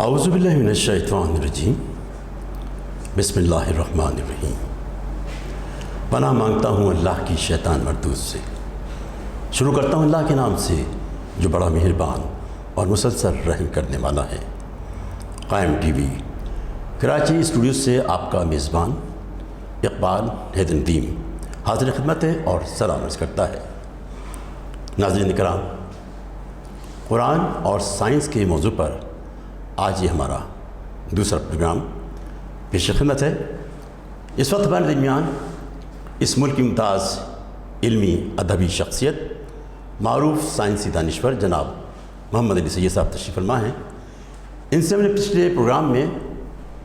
اعوذ باللہ من الشیطان الرجیم، بسم اللہ الرحمن الرحیم۔ پناہ مانگتا ہوں اللہ کی شیطان مردود سے۔ شروع کرتا ہوں اللہ کے نام سے جو بڑا مہربان اور مسلسل رحم کرنے والا ہے۔ قائم ٹی وی کراچی اسٹوڈیو سے آپ کا میزبان اقبال حیدردین حاضر خدمت ہے اور سلام عرض کرتا ہے۔ ناظرین کرام، قرآن اور سائنس کے موضوع پر آج یہ ہمارا دوسرا پروگرام پیش خدمت ہے۔ اس وقت ہمارے درمیان اس ملک کی ممتاز علمی ادبی شخصیت معروف سائنسی دانشور جناب محمد علی سید صاحب تشریف فرما ہیں۔ ان سے ہم نے پچھلے پروگرام میں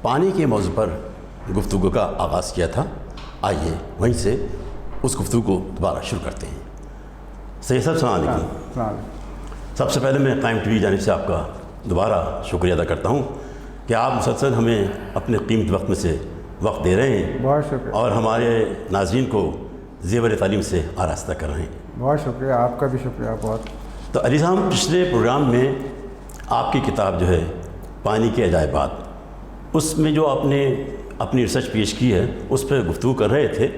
پانی کے موضوع پر گفتگو کا آغاز کیا تھا۔ آئیے وہیں سے اس گفتگو کو دوبارہ شروع کرتے ہیں۔ سید صاحب السلام علیکم۔ سب سے پہلے میں قائم ٹی وی جانب سے آپ کا دوبارہ شکریہ ادا کرتا ہوں کہ آپ مسلسل ہمیں اپنے قیمتی وقت میں سے وقت دے رہے ہیں، بہت شکریہ، اور ہمارے ناظرین کو زیور تعلیم سے آراستہ کر رہے ہیں۔ بہت شکریہ، آپ کا بھی شکریہ بہت۔ تو علی صاحب، پچھلے پروگرام میں آپ کی کتاب جو ہے پانی کے عجائبات، اس میں جو آپ نے اپنی ریسرچ پیش کی ہے اس پہ گفتگو کر رہے تھے،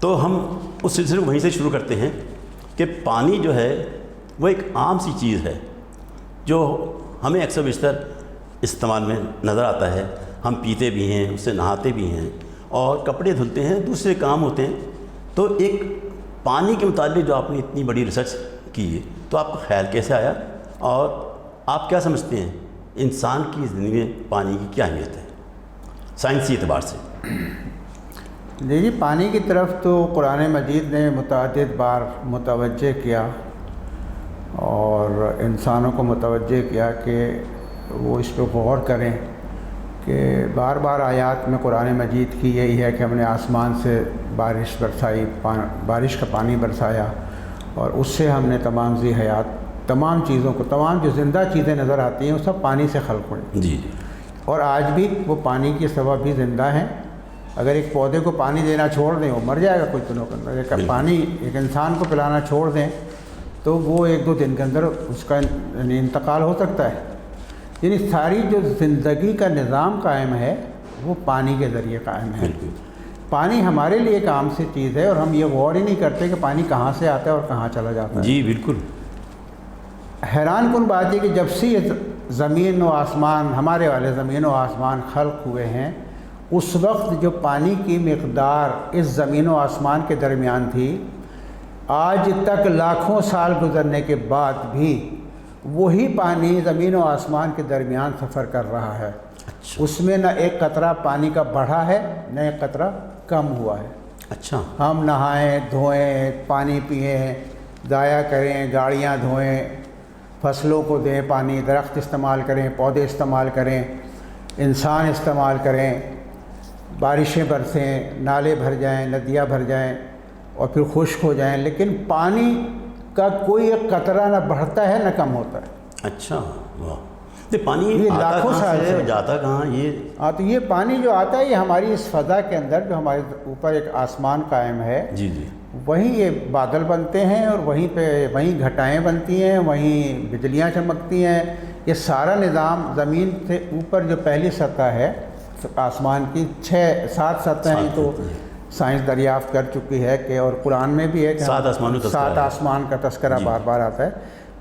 تو ہم اس سلسلے کو وہیں سے شروع کرتے ہیں کہ پانی جو ہے وہ ایک عام سی چیز ہے جو ہمیں اکثر بیشتر استعمال میں نظر آتا ہے۔ ہم پیتے بھی ہیں، اس سے نہاتے بھی ہیں اور کپڑے دھلتے ہیں، دوسرے کام ہوتے ہیں۔ تو ایک پانی کے متعلق جو آپ نے اتنی بڑی ریسرچ کی ہے، تو آپ کا خیال کیسے آیا اور آپ کیا سمجھتے ہیں انسان کی زندگی میں پانی کی کیا اہمیت ہے سائنسی اعتبار سے؟ جی، پانی کی طرف تو قرآن مجید نے متعدد بار متوجہ کیا اور انسانوں کو متوجہ کیا کہ وہ اس پہ غور کریں کہ بار بار آیات میں قرآن مجید کی یہی ہے کہ ہم نے آسمان سے بارش برسائی، بارش کا پانی برسایا، اور اس سے ہم نے تمام ذی حیات، تمام چیزوں کو، تمام جو زندہ چیزیں نظر آتی ہیں وہ سب پانی سے خلق ہوئی۔ جی، اور آج بھی وہ پانی کے سبب بھی زندہ ہیں۔ اگر ایک پودے کو پانی دینا چھوڑ دیں وہ مر جائے گا کچھ دنوں کے اندر۔ ایک پانی ایک انسان کو پلانا چھوڑ دیں تو وہ 1-2 دن کے اندر اس کا انتقال ہو سکتا ہے۔ یعنی ساری جو زندگی کا نظام قائم ہے وہ پانی کے ذریعے قائم ہے۔ پانی ہمارے لیے ایک عام سی چیز ہے اور ہم یہ غور ہی نہیں کرتے کہ پانی کہاں سے آتا ہے اور کہاں چلا جاتا ہے۔ جی بالکل۔ حیران کن بات ہے کہ جب سے یہ زمین و آسمان، ہمارے والے زمین و آسمان خلق ہوئے ہیں، اس وقت جو پانی کی مقدار اس زمین و آسمان کے درمیان تھی، آج تک لاکھوں سال گزرنے کے بعد بھی وہی پانی زمین و آسمان کے درمیان سفر کر رہا ہے۔ اس میں نہ ایک قطرہ پانی کا بڑھا ہے نہ ایک قطرہ کم ہوا ہے۔ اچھا، ہم نہائیں، دھوئیں، پانی پئیں، ضائع کریں، گاڑیاں دھوئیں، فصلوں کو دیں پانی، درخت استعمال کریں، پودے استعمال کریں، انسان استعمال کریں، بارشیں برسیں، نالے بھر جائیں، ندیاں بھر جائیں اور پھر خشک ہو جائیں، لیکن پانی کا کوئی ایک قطرہ نہ بڑھتا ہے نہ کم ہوتا ہے۔ اچھا، واہ۔ یہ پانی یہ آتا لاکھوں کہاں سال سے ہے، سے جاتا کہاں یہ؟ ہاں، تو یہ پانی جو آتا ہے یہ ہماری اس فضا کے اندر جو ہمارے اوپر ایک آسمان قائم ہے، جی جی، وہیں یہ بادل بنتے ہیں اور وہیں گھٹائیں بنتی ہیں، وہیں بجلیاں چمکتی ہیں۔ یہ سارا نظام زمین سے اوپر جو پہلی سطح ہے آسمان کی، 6-7 سطحیں تو سائنس دریافت کر چکی ہے کہ، اور قرآن میں بھی ہے کہ 7 آسمان کا تذکرہ بار بار آتا ہے۔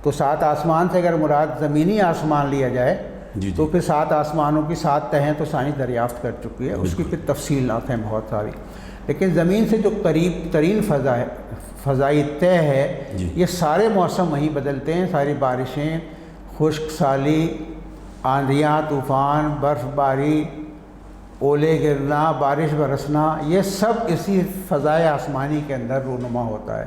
تو 7 آسمان سے اگر مراد زمینی آسمان لیا جائے تو پھر 7 آسمانوں کی 7 تہیں تو سائنس دریافت کر چکی ہے۔ اس کی پھر تفصیلات ہیں بہت ساری، لیکن زمین سے جو قریب ترین فضا ہے، فضائی طے ہے، یہ سارے موسم وہیں بدلتے ہیں۔ ساری بارشیں، خشک سالی، آندھیاں، طوفان، برف باری، اولے گرنا، بارش برسنا، یہ سب اسی فضائے آسمانی کے اندر رونما ہوتا ہے۔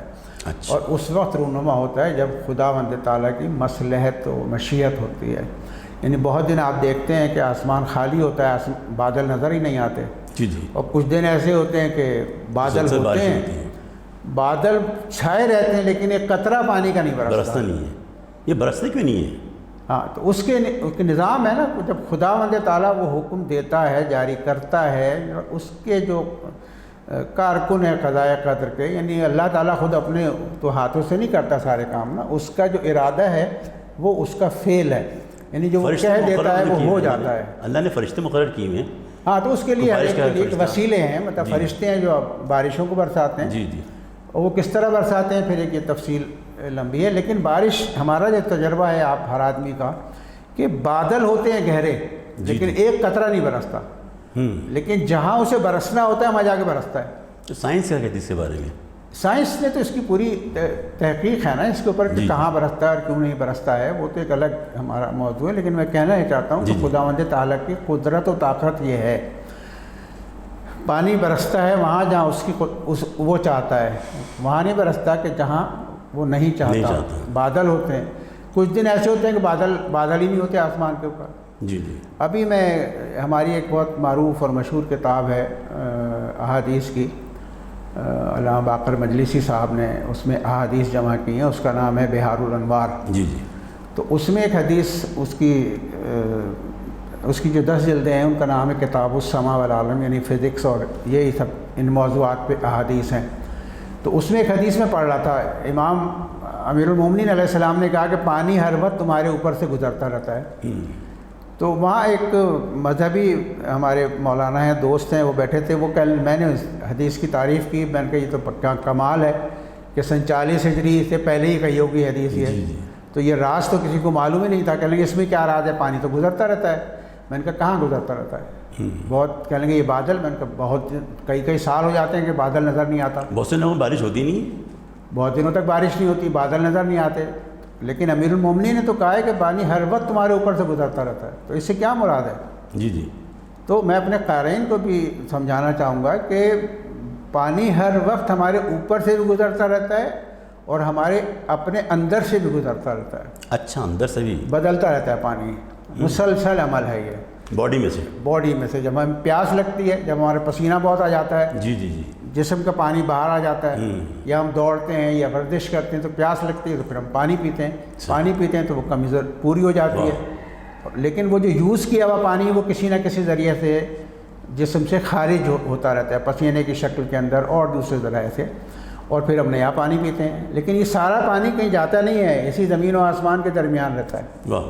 اور اس وقت رونما ہوتا ہے جب خداوند تعالیٰ کی مصلحت و مشیت ہوتی ہے۔ یعنی بہت دن آپ دیکھتے ہیں کہ آسمان خالی ہوتا ہے، بادل نظر ہی نہیں آتے، اور کچھ دن ایسے ہوتے ہیں کہ بادل ہوتے ہیں، بادل چھائے رہتے ہیں لیکن ایک قطرہ پانی کا نہیں برستا نہیں ہے۔ یہ برستے کیوں نہیں ہے؟ ہاں، تو اس کے نظام ہے نا، جب خداوند تعالیٰ وہ حکم دیتا ہے، جاری کرتا ہے، اس کے جو کارکن ہے قضاء قدر کے، یعنی اللہ تعالیٰ خود اپنے تو ہاتھوں سے نہیں کرتا سارے کام نا، اس کا جو ارادہ ہے وہ اس کا فعل ہے۔ یعنی جو وہ کہہ دیتا ہے وہ ہو جاتا ہے. اللہ نے فرشتے مقرر کیے ہوئے ہیں. ہاں تو اس کے لیے ہر ایک کے لیے ایک وسیلے ہیں، مطلب جی. فرشتے ہیں جو بارشوں کو برساتے ہیں. جی جی. اور وہ کس طرح برساتے ہیں پھر ایک یہ تفصیل لمبی ہے. لیکن بارش ہمارا جو تجربہ ہے آپ ہر آدمی کا کہ بادل ہوتے ہیں گہرے لیکن ایک قطرہ نہیں برستا، لیکن جہاں اسے برسنا ہوتا ہے وہاں جا کے برستا ہے. تو سائنس کیا کہتی ہے اس کے بارے میں؟ سائنس نے تو اس کی پوری تحقیق ہے نا اس کے اوپر کہ کہاں برستا ہے اور کیوں نہیں برستا ہے، وہ تو ایک الگ ہمارا موضوع ہے. لیکن میں کہنا یہ چاہتا ہوں کہ خداوند تعالیٰ کی قدرت و طاقت یہ ہے، پانی برستا ہے وہاں جہاں اس کی وہ چاہتا ہے، وہاں نہیں برستا کہ جہاں وہ نہیں چاہتا. بادل ہوتے ہیں، کچھ دن ایسے ہوتے ہیں کہ بادل ہی نہیں ہوتے آسمان کے اوپر. جی جی. ابھی میں ہماری ایک بہت معروف اور مشہور کتاب ہے احادیث کی، علامہ باقر مجلسی صاحب نے اس میں احادیث جمع کی ہیں، اس کا نام ہے بحار الانوار. جی جی. تو اس میں ایک حدیث اس کی جو 10 جلدیں ہیں ان کا نام ہے کتاب السماء والعالم، یعنی فزکس اور یہی سب ان موضوعات پہ احادیث ہیں. تو اس میں ایک حدیث میں پڑھ رہا تھا، امام امیر المومنین علیہ السلام نے کہا کہ پانی ہر وقت تمہارے اوپر سے گزرتا رہتا ہے. تو وہاں ایک مذہبی ہمارے مولانا ہیں، دوست ہیں، وہ بیٹھے تھے. وہ میں نے اس حدیث کی تعریف کی، میں نے کہا یہ تو پکا کمال ہے کہ 47 ہجری سے پہلے ہی کہی ہوگی حدیث یہ. تو یہ راز تو کسی کو معلوم ہی نہیں تھا. کہنے لگے اس میں کیا راز ہے، پانی تو گزرتا رہتا ہے. میں نے کہا کہاں گزرتا رہتا ہے؟ بہت کہنے لگے یہ بادل. میں نے کہا بہت کئی سال ہو جاتے ہیں کہ بادل نظر نہیں آتا. بہت سے دنوں میں بارش ہوتی نہیں، بہت دنوں تک بارش نہیں ہوتی، بادل نظر نہیں آتے. لیکن امیر المومنین نے تو کہا ہے کہ پانی ہر وقت تمہارے اوپر سے گزرتا رہتا ہے. تو اس سے کیا مراد ہے؟ جی جی. تو میں اپنے قارئین کو بھی سمجھانا چاہوں گا کہ پانی ہر وقت ہمارے اوپر سے بھی گزرتا رہتا ہے اور ہمارے اپنے اندر سے بھی گزرتا رہتا ہے. اچھا، اندر سے بھی بدلتا رہتا ہے پانی، مسلسل عمل ہے یہ. باڈی میں سے جب ہمیں پیاس لگتی ہے، جب ہمارے پسینہ بہت آ جاتا ہے، جی جی جی، جسم کا پانی باہر آ جاتا ہے، یا ہم دوڑتے ہیں یا ورزش کرتے ہیں تو پیاس لگتی ہے تو پھر ہم پانی پیتے ہیں تو وہ کمی پوری ہو جاتی ہے. لیکن وہ جو یوز کیا ہوا پانی وہ کسی نہ کسی ذریعے سے جسم سے خارج ہوتا رہتا ہے، پسینے کی شکل کے اندر اور دوسرے ذرائع سے، اور پھر ہم نیا پانی پیتے ہیں. لیکن یہ سارا پانی کہیں جاتا نہیں ہے، اسی زمین و آسمان کے درمیان رہتا ہے. واہ.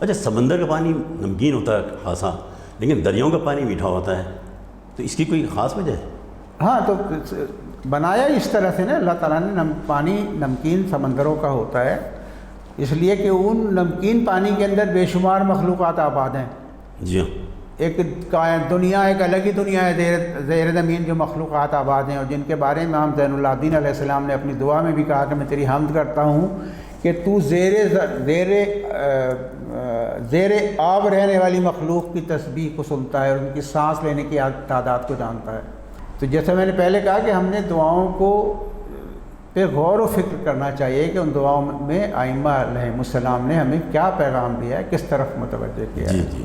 اچھا، سمندر کا پانی نمکین ہوتا ہے خاصا، لیکن دریاؤں کا پانی میٹھا ہوتا ہے، تو اس کی کوئی خاص وجہ ہے؟ ہاں، تو بنایا اس طرح سے نا اللہ تعالیٰ نے، پانی نمکین سمندروں کا ہوتا ہے اس لیے کہ ان نمکین پانی کے اندر بے شمار مخلوقات آباد ہیں. جی ہاں. ایک دنیا، ایک الگ ہی دنیا ہے زیر زمین جو مخلوقات آباد ہیں، اور جن کے بارے میں امام زین العابدین علیہ السلام نے اپنی دعا میں بھی کہا کہ میں تیری حمد کرتا ہوں کہ تو زیر آب رہنے والی مخلوق کی تسبیح کو سنتا ہے اور ان کی سانس لینے کی تعداد کو جانتا ہے. تو جیسے میں نے پہلے کہا کہ ہم نے دعاؤں کو پہ غور و فکر کرنا چاہیے کہ ان دعاؤں میں ائمہ علیہ السلام نے ہمیں کیا پیغام دیا ہے، کس طرف متوجہ کیا ہے. جی جی.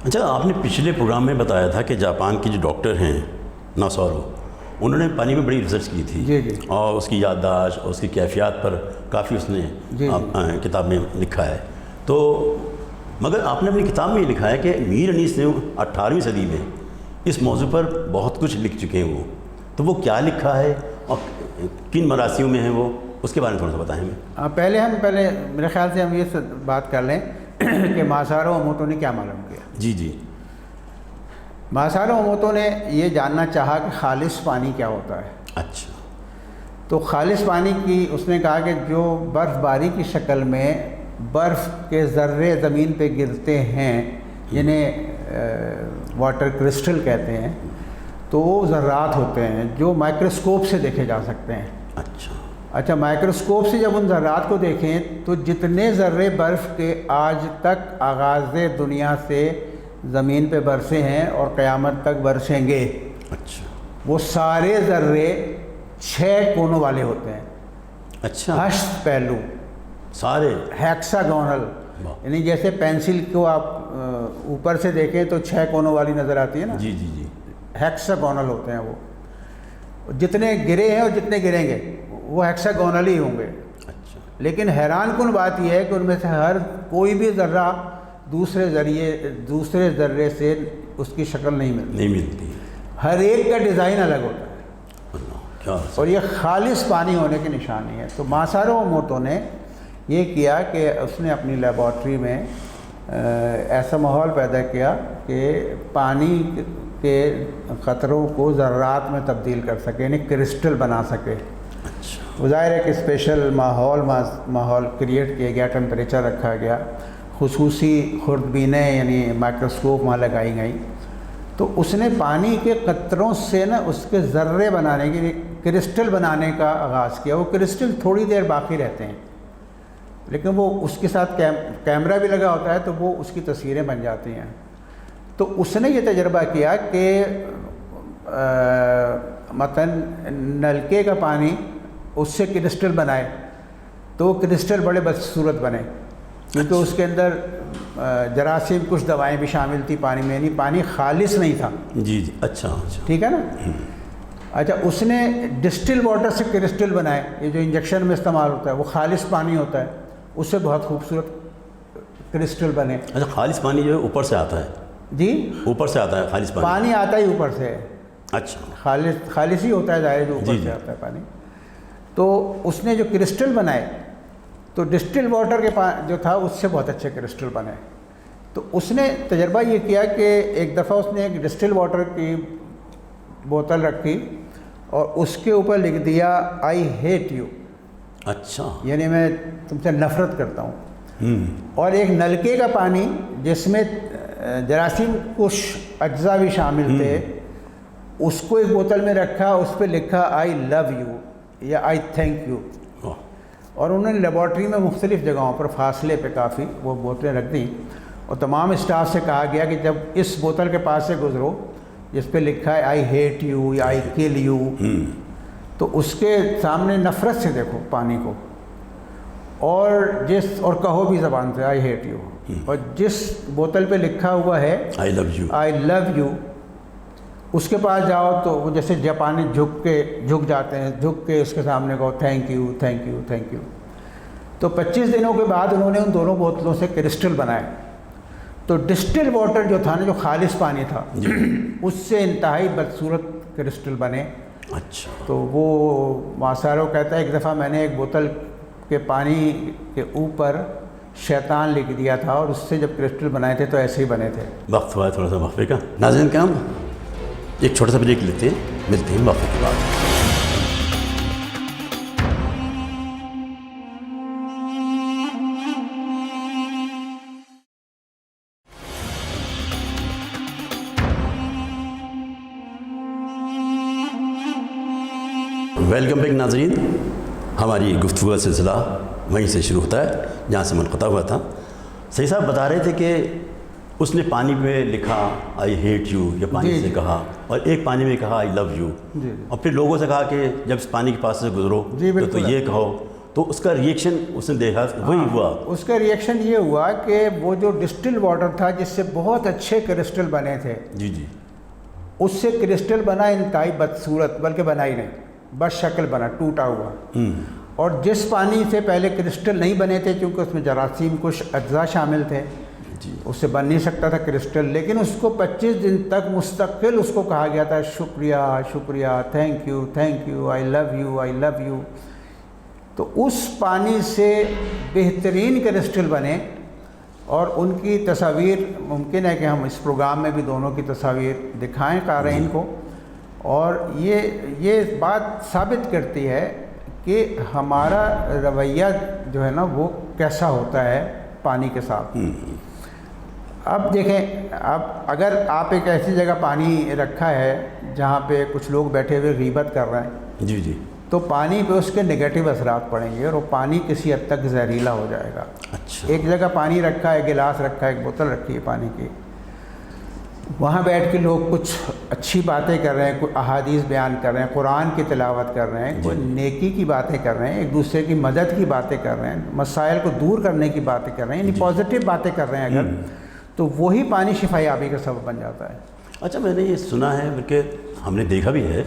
اچھا، آپ نے پچھلے پروگرام میں بتایا تھا کہ جاپان کے جو ڈاکٹر ہیں ناسورو، انہوں نے پانی میں بڑی ریسرچ کی تھی. جی جی. اور اس کی یادداشت اور اس کی کیفیات پر کافی اس نے کتاب میں لکھا ہے. تو مگر آپ نے اپنی کتاب میں یہ لکھا ہے کہ میر انیس نے 18ویں صدی میں اس موضوع پر بہت کچھ لکھ چکے ہیں. تو وہ کیا لکھا ہے اور کن مراسیوں میں ہیں وہ، اس کے بارے میں تھوڑا سا بتائیں گے. پہلے میرے خیال سے ہم یہ بات کر لیں کہ ماسارو اوموٹو نے کیا معلوم کیا. جی جی. ماسارو اوموٹو نے یہ جاننا چاہا کہ خالص پانی کیا ہوتا ہے. اچھا. تو خالص پانی کی اس نے کہا کہ جو برف باری کی شکل میں برف کے ذرے زمین پہ گرتے ہیں، جنہیں واٹر کرسٹل کہتے ہیں، تو وہ ذرات ہوتے ہیں جو مائکروسکوپ سے دیکھے جا سکتے ہیں. اچھا، مائکروسکوپ سے جب ان ذرات کو دیکھیں تو جتنے ذرے برف کے آج تک آغاز دنیا سے زمین پہ برسے ہیں اور قیامت تک برسیں گے، اچھا، وہ سارے ذرے 6 کونوں والے ہوتے ہیں. اچھا. 8 پہلو، سارے ہیکساگونل، یعنی جیسے پینسل کو آپ اوپر سے دیکھیں تو 6 کونوں والی نظر آتی ہے نا. جی جی جی. ہیکساگونل ہوتے ہیں وہ. جتنے گرے ہیں اور جتنے گریں گے وہ ہیکساگونل ہی ہوں گے. اچھا. لیکن حیران کن بات یہ ہے کہ ان میں سے ہر کوئی بھی ذرہ دوسرے ذرے سے اس کی شکل نہیں ملتی. ہر ایک کا ڈیزائن الگ ہوتا ہے، اور یہ خالص پانی ہونے کی نشانی ہے. تو ماسارو اوموٹو نے یہ کیا کہ اس نے اپنی لیبارٹری میں ایسا ماحول پیدا کیا کہ پانی کے قطروں کو ذرات میں تبدیل کر سکے، یعنی کرسٹل بنا سکے۔ اچھا، ظاہر ہے کہ اسپیشل ماحول کریٹ کیا گیا، ٹمپریچر رکھا گیا، خصوصی خوردبینیں یعنی مائکروسکوپ وہاں لگائی گئیں، تو اس نے پانی کے قطروں سے نا اس کے ذرے بنانے کی، کرسٹل بنانے کا آغاز کیا۔ وہ کرسٹل تھوڑی دیر باقی رہتے ہیں، لیکن وہ اس کے ساتھ کیمرہ بھی لگا ہوتا ہے تو وہ اس کی تصویریں بن جاتی ہیں۔ تو اس نے یہ تجربہ کیا کہ مثلا نلکے کا پانی اس سے کرسٹل بنائے تو وہ کرسٹل بڑے بدصورت بنے، کیونکہ اس کے اندر جراثیم کچھ دوائیں بھی شامل تھی پانی میں، یعنی پانی خالص نہیں تھا۔ جی جی، اچھا اچھا، ٹھیک ہے نا۔ اچھا، اس نے ڈسٹل واٹر سے کرسٹل بنائے، یہ جو انجیکشن میں استعمال ہوتا ہے وہ خالص پانی ہوتا ہے، اس سے بہت خوبصورت کرسٹل بنے۔ اچھا، خالص پانی جو ہے اوپر سے آتا ہے؟ جی، اوپر سے آتا ہے خالص پانی؟ پانی آتا ہی اوپر سے ہے، اچھا، خالص ہی ہوتا ہے، ظاہر جو اوپر جی سے آتا ہے پانی۔ تو اس نے جو کرسٹل بنائے تو ڈسٹل واٹر کے جو تھا اس سے بہت اچھے کرسٹل بنے۔ تو اس نے تجربہ یہ کیا کہ ایک دفعہ اس نے ایک ڈسٹل واٹر کی بوتل رکھی اور اس کے اوپر لکھ دیا آئی ہیٹ یو، اچھا، یعنی میں تم سے نفرت کرتا ہوں۔ اور ایک نلکے کا پانی جس میں جراثیم کچھ اجزاء بھی شامل تھے، اس کو ایک بوتل میں رکھا، اس پہ لکھا آئی لو یو یا آئی تھینک یو۔ اور انہوں نے لیبارٹری میں مختلف جگہوں پر فاصلے پہ کافی وہ بوتلیں رکھ دیں، اور تمام اسٹاف سے کہا گیا کہ جب اس بوتل کے پاس سے گزرو جس پہ لکھا ہے آئی ہیٹ یو یا آئی کل یو، تو اس کے سامنے نفرت سے دیکھو پانی کو، اور کہو بھی زبان سے آئی ہیٹ یو۔ اور جس بوتل پہ لکھا ہوا ہے آئی love you, I love you, اس کے پاس جاؤ تو وہ جیسے جاپانی جھک جاتے ہیں، جھک کے اس کے سامنے کہو thank you thank you thank you. تو 25 دنوں کے بعد انہوں نے ان دونوں بوتلوں سے کرسٹل بنائے۔ تو ڈسٹل واٹر جو تھا نا، جو خالص پانی تھا، اس سے انتہائی بدصورت کرسٹل بنے۔ اچھا، تو وہ ماسارو کہتا ہے ایک دفعہ میں نے ایک بوتل کے پانی کے اوپر شیطان لکھ دیا تھا، اور اس سے جب کرسٹل بنائے تھے تو ایسے ہی بنے تھے۔ وقت ہوا ہے تھوڑا سا وقفے کا۔ ناظرین کرام، ایک چھوٹا سا بریک لیتے ہیں، ملتے ہیں وقفے کے بعد۔ ویلکم بیک ناظرین، ہماری گفتگو کا سلسلہ وہیں سے شروع ہوتا ہے جہاں سے منقطع ہوا تھا۔ سید صاحب بتا رہے تھے کہ اس نے پانی پہ لکھا آئی ہیٹ یو، یا پانی سے کہا، اور ایک پانی میں کہا آئی لو یو، اور پھر لوگوں سے کہا کہ جب اس پانی کے پاس سے گزرو تو یہ کہو، تو اس کا ریئیکشن اس نے دیکھا وہی ہوا۔ اس کا ریئیکشن یہ ہوا کہ وہ جو ڈسٹل واٹر تھا جس سے بہت اچھے کرسٹل بنے تھے، جی جی، اس سے کرسٹل بنا انتہائی بدصورت، بلکہ بنا ہی نہیں، بس شکل بنا، ٹوٹا ہوا۔ اور جس پانی سے پہلے کرسٹل نہیں بنے تھے، کیونکہ اس میں جراثیم کچھ اجزاء شامل تھے، اس سے بن نہیں سکتا تھا کرسٹل، لیکن اس کو 25 دن تک مستقل اس کو کہا گیا تھا شکریہ شکریہ، thank you, I love you, I love you. تو اس پانی سے بہترین کرسٹل بنے، اور ان کی تصاویر ممکن ہے کہ ہم اس پروگرام میں بھی دونوں کی تصاویر دکھائیں قارئین کو، اور یہ بات ثابت کرتی ہے کہ ہمارا رویہ جو ہے نا وہ کیسا ہوتا ہے پانی کے ساتھ۔ اب دیکھیں، اب اگر آپ ایک ایسی جگہ پانی رکھا ہے جہاں پہ کچھ لوگ بیٹھے ہوئے غیبت کر رہے ہیں، جی جی، تو پانی پہ اس کے نگیٹو اثرات پڑیں گے، اور وہ پانی کسی حد تک زہریلا ہو جائے گا۔ اچھا، ایک جگہ پانی رکھا ہے، گلاس رکھا ہے، ایک بوتل رکھی ہے پانی کی، وہاں بیٹھ کے لوگ کچھ اچھی باتیں کر رہے ہیں، کوئی احادیث بیان کر رہے ہیں، قرآن کی تلاوت کر رہے ہیں، کوئی نیکی کی باتیں کر رہے ہیں، ایک دوسرے کی مدد کی باتیں کر رہے ہیں، مسائل کو دور کرنے کی باتیں کر رہے ہیں، یعنی پازیٹیو باتیں کر رہے ہیں اگر، تو وہی پانی شفا یابی کا سبب بن جاتا ہے۔ اچھا، میں نے یہ سنا ہے، بلکہ ہم نے دیکھا بھی ہے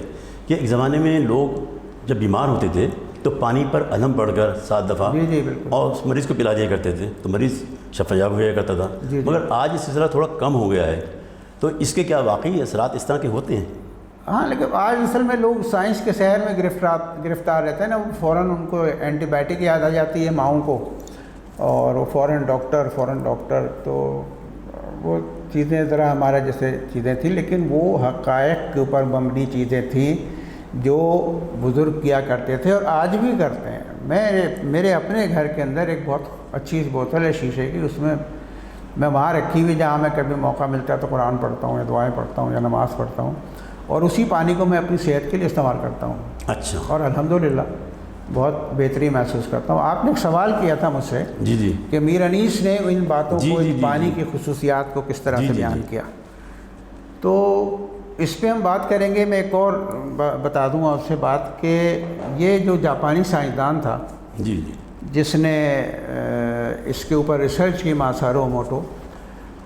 کہ ایک زمانے میں لوگ جب بیمار ہوتے تھے تو پانی پر علم پڑھ کر 7 دفعہ جی جی بالکل، اور اس مریض کو پلا دیا کرتے تھے، تو مریض شفا یاب ہو جایا کرتا تھا۔ مگر آج یہ سلسلہ تھوڑا کم ہو گیا ہے، تو اس کے کیا واقعی اثرات اس طرح کے ہوتے ہیں؟ ہاں، لیکن آج اصل میں لوگ سائنس کے سحر میں گرفتار رہتے ہیں نا، فوراً ان کو اینٹی بائیوٹک یاد آ جاتی ہے ماؤں کو، اور وہ فوراً ڈاکٹر، تو وہ چیزیں ذرا ہمارا جیسے چیزیں تھیں، لیکن وہ حقائق کے اوپر مبنی چیزیں تھیں جو بزرگ کیا کرتے تھے اور آج بھی کرتے ہیں۔ میرے اپنے گھر کے اندر ایک بہت اچھی بوتل ہے شیشے کی، اس میں وہاں رکھی ہوئی جہاں میں کبھی موقع ملتا ہے تو قرآن پڑھتا ہوں یا دعائیں پڑھتا ہوں یا نماز پڑھتا ہوں، اور اسی پانی کو میں اپنی صحت کے لیے استعمال کرتا ہوں۔ اچھا، اور الحمدللہ بہت بہتری محسوس کرتا ہوں۔ آپ نے ایک سوال کیا تھا مجھ سے جی کہ میر انیس نے ان باتوں کو، جی، پانی کی خصوصیات کو کس طرح سے بیان کیا، تو اس پہ ہم بات کریں گے۔ میں ایک اور بتا دوں آپ سے بات کہ یہ جو جاپانی سائنسدان تھا جی جس نے اس کے اوپر ریسرچ کی، ماسارو موٹو،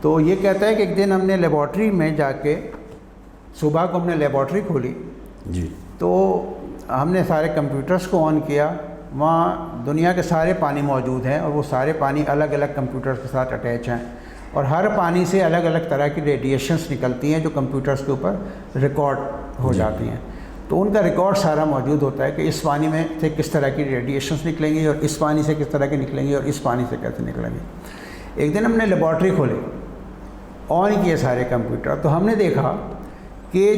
تو یہ کہتا ہے کہ ایک دن ہم نے لیبارٹری میں جا کے، صبح کو ہم نے لیبارٹری کھولی جی تو ہم نے سارے کمپیوٹرز کو آن کیا، وہاں دنیا کے سارے پانی موجود ہیں اور وہ سارے پانی الگ الگ کمپیوٹرز کے ساتھ اٹیچ ہیں، اور ہر پانی سے الگ الگ طرح کی ریڈیشنز نکلتی ہیں جو کمپیوٹرز کے اوپر ریکارڈ ہو جاتی ہیں۔ تو ان کا ریکارڈ سارا موجود ہوتا ہے کہ اس پانی میں سے کس طرح کی ریڈیشنز نکلیں گی اور اس پانی سے کس طرح کی نکلیں گی اور اس پانی سے کیسے نکلیں گی۔ ایک دن ہم نے لیبارٹری کھولی، آن کیے سارے کمپیوٹر، تو ہم نے دیکھا کہ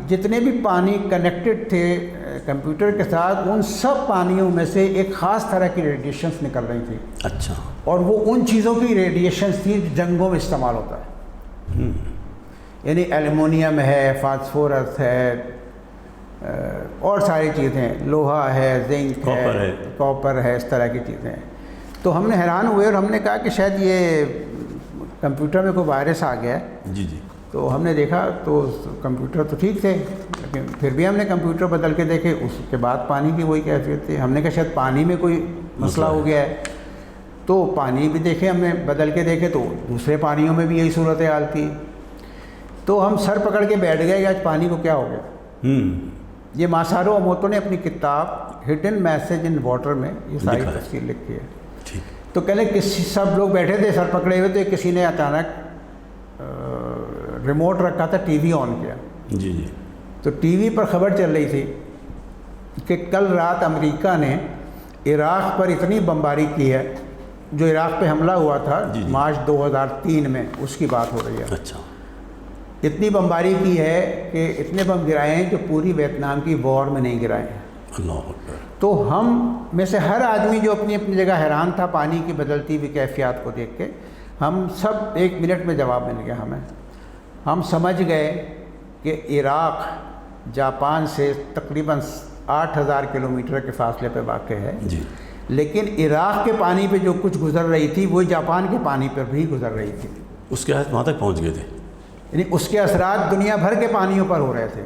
جتنے بھی پانی کنیکٹڈ تھے کمپیوٹر کے ساتھ، ان سب پانیوں میں سے ایک خاص طرح کی ریڈیشنز نکل رہی تھی، اچھا، اور وہ ان چیزوں کی ریڈیشنز تھی جو جنگوں میں استعمال ہوتا ہے، یعنی ایلومینیم ہے، فاسفورس ہے، اور ساری چیزیں، لوہا ہے، زنک ہے، کاپر ہے، اس طرح کی چیزیں۔ تو ہم نے حیران ہوئے اور ہم نے کہا کہ شاید یہ کمپیوٹر میں کوئی وائرس آ گیا ہے۔ جی تو ہم نے دیکھا تو کمپیوٹر تو ٹھیک تھے، لیکن پھر بھی ہم نے کمپیوٹر بدل کے دیکھے، اس کے بعد پانی کی وہی کیفیت تھی۔ ہم نے کہا شاید پانی میں کوئی مسئلہ ہو گیا ہے، تو پانی بھی دیکھے ہم نے بدل کے دیکھے تو دوسرے پانیوں میں بھی یہی صورتحال تھی۔ تو ہم سر پکڑ کے بیٹھ گئے کہ آج پانی کو کیا ہو گیا۔ یہ ماسارو اموتو نے اپنی کتاب ہڈن میسج ان واٹر میں یہ ساری تفصیل لکھی ہے۔ تو کہلے سب لوگ بیٹھے تھے سر پکڑے ہوئے، تو کسی نے اچانک ریموٹ رکھا تھا، ٹی وی آن کیا، جی تو ٹی وی پر خبر چل رہی تھی کہ کل رات امریکہ نے عراق پر اتنی بمباری کی ہے، جو عراق پہ حملہ ہوا تھا مارچ 2003 میں، اس کی بات ہو رہی ہے۔ اچھا، اتنی بمباری کی ہے کہ اتنے بم گرائے ہیں جو پوری ویتنام کی وار میں نہیں گرائے ہیں۔ اللہ اکبر۔ تو ہم میں سے ہر آدمی جو اپنی اپنی جگہ حیران تھا پانی کی بدلتی ہوئی کیفیات کو دیکھ کے، ہم سب 1 منٹ میں جواب مل گیا ہمیں۔ ہم سمجھ گئے کہ عراق جاپان سے تقریباً 8000 کلومیٹر کے فاصلے پہ واقع ہے، لیکن عراق کے پانی پہ جو کچھ گزر رہی تھی وہ جاپان کے پانی پر بھی گزر رہی تھی، اس کے وہاں تک پہنچ گئے تھے، یعنی اس کے اثرات دنیا بھر کے پانیوں پر ہو رہے تھے۔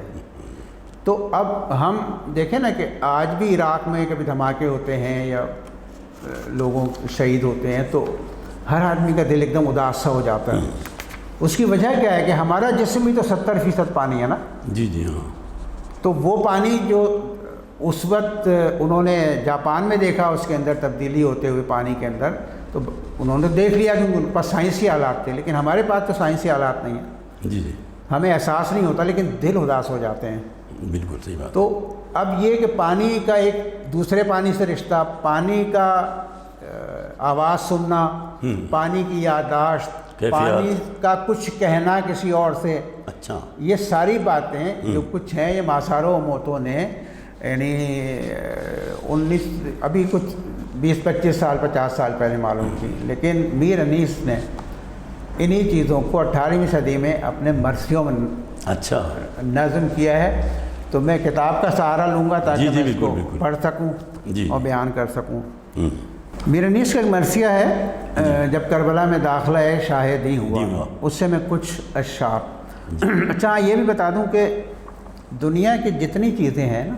تو اب ہم دیکھیں نا کہ آج بھی عراق میں کبھی دھماکے ہوتے ہیں یا لوگوں شہید ہوتے ہیں تو ہر آدمی کا دل ایک دم اداس سا ہو جاتا ہے۔ اس کی وجہ کیا ہے کہ ہمارا جسم بھی تو 70% پانی ہے نا۔ جی ہاں۔ تو وہ پانی جو اس وقت انہوں نے جاپان میں دیکھا، اس کے اندر تبدیلی ہوتے ہوئے پانی کے اندر، تو انہوں نے دیکھ لیا کہ ان کے پاس سائنسی آلات تھے، لیکن ہمارے پاس تو سائنسی آلات نہیں ہیں۔ جی ہمیں احساس نہیں ہوتا لیکن دل اداس ہو جاتے ہیں۔ بالکل صحیح بات۔ تو اب یہ کہ پانی کا ایک دوسرے پانی سے رشتہ، پانی کا آواز سننا، پانی کی یادداشت، پانی کا کچھ کہنا کسی اور سے، اچھا، یہ ساری باتیں جو کچھ ہیں یہ ماسارو اموتو نے یعنی 20-25 سال 50 سال پہلے معلوم کی، لیکن میر انیس نے انہی چیزوں کو 18ویں صدی میں اپنے مرثیوں میں اچھا نظم کیا ہے۔ تو میں کتاب کا سہارا لوں گا تاکہ میں اس کو پڑھ سکوں اور بیان کر سکوں۔ میر انیس کا ایک مرثیہ ہے، جب کربلا میں داخلہ شاہ دی ہوا، اس سے میں کچھ اشعار۔ اچھا یہ بھی بتا دوں کہ دنیا کی جتنی چیزیں ہیں نا،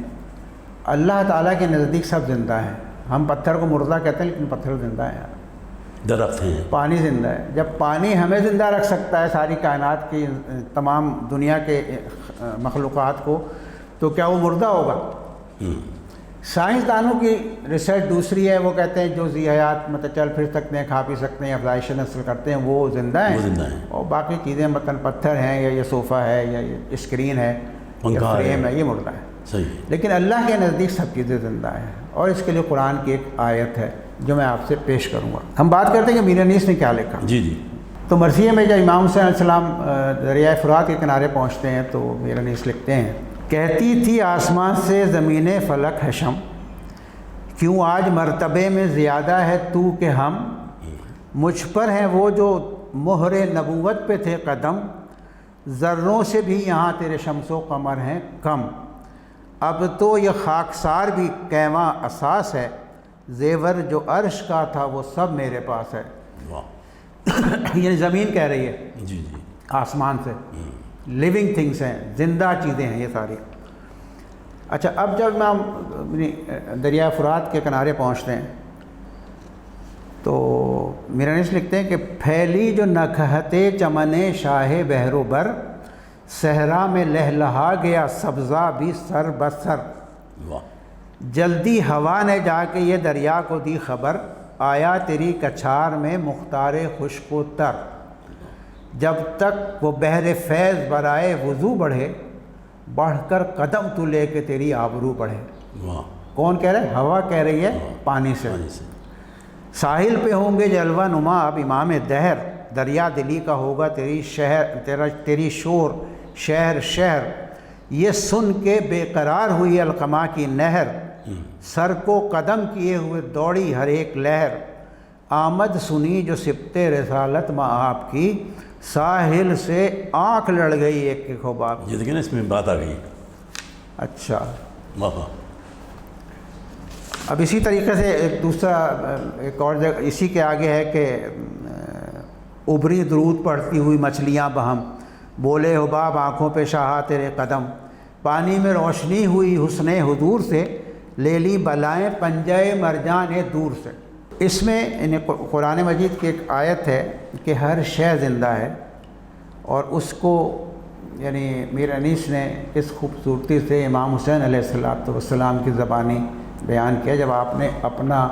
اللہ تعالیٰ کے نزدیک سب زندہ ہیں۔ ہم پتھر کو مردہ کہتے ہیں لیکن پتھر زندہ ہے، درخت ہیں، پانی زندہ ہے۔ جب پانی ہمیں زندہ رکھ سکتا ہے ساری کائنات کی تمام دنیا کے مخلوقات کو، تو کیا وہ مردہ ہوگا؟ سائنسدانوں کی ریسرچ دوسری ہے، وہ کہتے ہیں جو ذی حیات مطلب چل پھر سکتے ہیں، کھا پی سکتے ہیں، افزائش نسل کرتے ہیں، وہ زندہ ہیں، اور باقی چیزیں مثلاً پتھر ہیں یا یہ صوفہ ہے یا یہ اسکرین ہے یا فریم ہے، یہ مردہ ہے۔ صحیح۔ لیکن اللہ کے نزدیک سب چیزیں زندہ ہیں، اور اس کے لیے قرآن کی ایک آیت ہے جو میں آپ سے پیش کروں گا۔ ہم بات کرتے ہیں کہ میر انیس نے کیا لکھا۔ جی جی تو مرثیے میں جب امام حسین علیہ السلام دریائے فرات کے کنارے پہنچتے ہیں تو میر انیس لکھتے ہیں، کہتی تھی آسمان سے زمین فلک حشم، کیوں آج مرتبے میں زیادہ ہے تو کہ ہم، مجھ پر ہیں وہ جو مہر نبوت پہ تھے قدم، ذروں سے بھی یہاں تیرے شمس و قمر ہیں کم، اب تو یہ خاکسار بھی کیواں اساس ہے، زیور جو عرش کا تھا وہ سب میرے پاس ہے۔ واہ، یعنی زمین کہہ رہی ہے جی جی، آسمان سے، لیونگ تھنگس ہیں، زندہ چیزیں ہیں یہ ساری۔ اچھا، اب جب ہم دریائے فرات کے کنارے پہنچتے ہیں تو میر انیس لکھتے ہیں کہ پھیلی جو نکہتے چمن شاہ بحر و بر، صحرا میں لہلہا گیا سبزہ بھی سر بسر، واہ، جلدی ہوا نے جا کے یہ دریا کو دی خبر، آیا تیری کچھار میں مختار خشک و تر، جب تک وہ بحر فیض برائے وضو بڑھے، بڑھ کر قدم تو لے کے تیری آبرو بڑھے۔ واہ، کون کہہ رہے ہیں؟ ہوا کہہ رہی ہے پانی سے۔ پانی سے، ساحل پہ ہوں گے جلوہ نما اب امام دہر، دریا دلی کا ہوگا تیری شور شہر شہر، یہ سن کے بے قرار ہوئی القما کی نہر، سر کو قدم کیے ہوئے دوڑی ہر ایک لہر، آمد سنی جو سبت رسالت ماں آپ کی، ساحل سے آنکھ لڑ گئی ایک ایک حباب۔ یہ دیکھیں نا، اس میں بات آ گئی۔ اچھا، واہ واہ، اب اسی طریقے سے ایک دوسرا ایک اور جگہ اسی کے آگے ہے کہ ابری درود پڑھتی ہوئی مچھلیاں بہم، بولے حباب آنکھوں پہ شاہا تیرے قدم، پانی میں روشنی ہوئی حسن حضور سے، لے لی بلائیں پنجے مرجان دور سے۔ اس میں قرآن مجید کی ایک آیت ہے کہ ہر شے زندہ ہے، اور اس کو یعنی میر انیس نے اس خوبصورتی سے امام حسین علیہ السلام کی زبانی بیان کیا جب آپ نے اپنا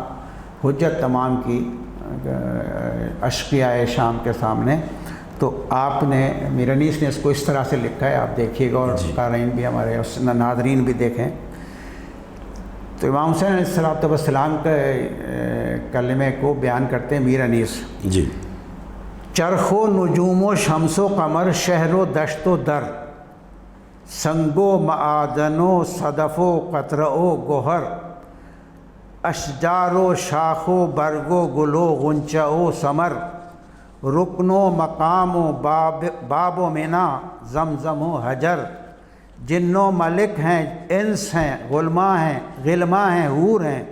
حجت تمام کی اشقیاء شام کے سامنے، تو آپ نے میر انیس نے اس کو اس طرح سے لکھا ہے، آپ دیکھیے گا اور قارئین بھی ہمارے ناظرین بھی دیکھیں۔ تو امام حسین علیہ السلام کے کلمے کو بیان کرتے ہیں میر انیس، جی، چرخ و نجوم و شمس و قمر، شہر و دشت و در، سنگ و معدن و صدف و قطرہ و گوہر، اشجار و شاخ و برگ و گل و غنچہ و ثمر، رکن و مقام و باب و منا، زمزم و حجر، جن و ملک ہیں انس ہیں غلما ہیں غلما ہیں حور ہیں،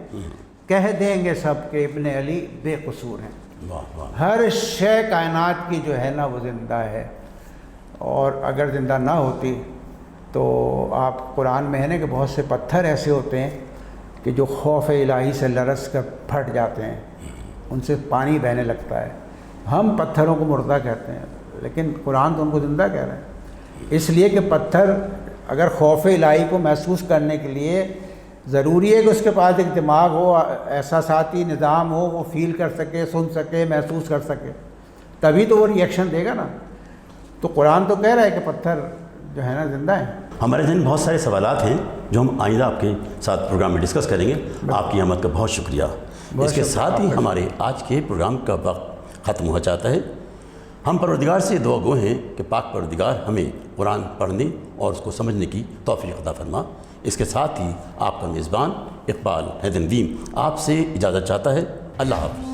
کہہ دیں گے سب کہ ابن علی بے قصور ہیں۔ واہ واہ، ہر شے کائنات کی جو ہے نا وہ زندہ ہے، اور اگر زندہ نہ ہوتی تو آپ قرآن میں ہے نا کہ بہت سے پتھر ایسے ہوتے ہیں کہ جو خوف الہی سے لرز کر پھٹ جاتے ہیں، ان سے پانی بہنے لگتا ہے۔ ہم پتھروں کو مردہ کہتے ہیں، لیکن قرآن تو ان کو زندہ کہہ رہے ہیں، اس لیے کہ پتھر اگر خوف الہی کو محسوس کرنے کے لیے ضروری ہے کہ اس کے پاس ایک دماغ ہو، احساساتی نظام ہو، وہ فیل کر سکے، سن سکے، محسوس کر سکے، تبھی تو وہ ری ایکشن دے گا نا۔ تو قرآن تو کہہ رہا ہے کہ پتھر جو ہے نا زندہ ہے۔ ہمارے ذہن بہت سارے سوالات ہیں جو ہم آئندہ آپ کے ساتھ پروگرام میں ڈسکس کریں گے۔ آپ کی آمد کا بہت شکریہ۔ اس کے ساتھ ہی ہمارے آج کے پروگرام کا وقت ختم ہو جاتا ہے۔ ہم پروردگار سے دعا گو ہیں کہ پاک پروردگار ہمیں قرآن پڑھنے اور اس کو سمجھنے کی توفیق عطا فرما۔ اس کے ساتھ ہی آپ کا میزبان اقبال حیدر ندیم آپ سے اجازت چاہتا ہے۔ اللہ حافظ۔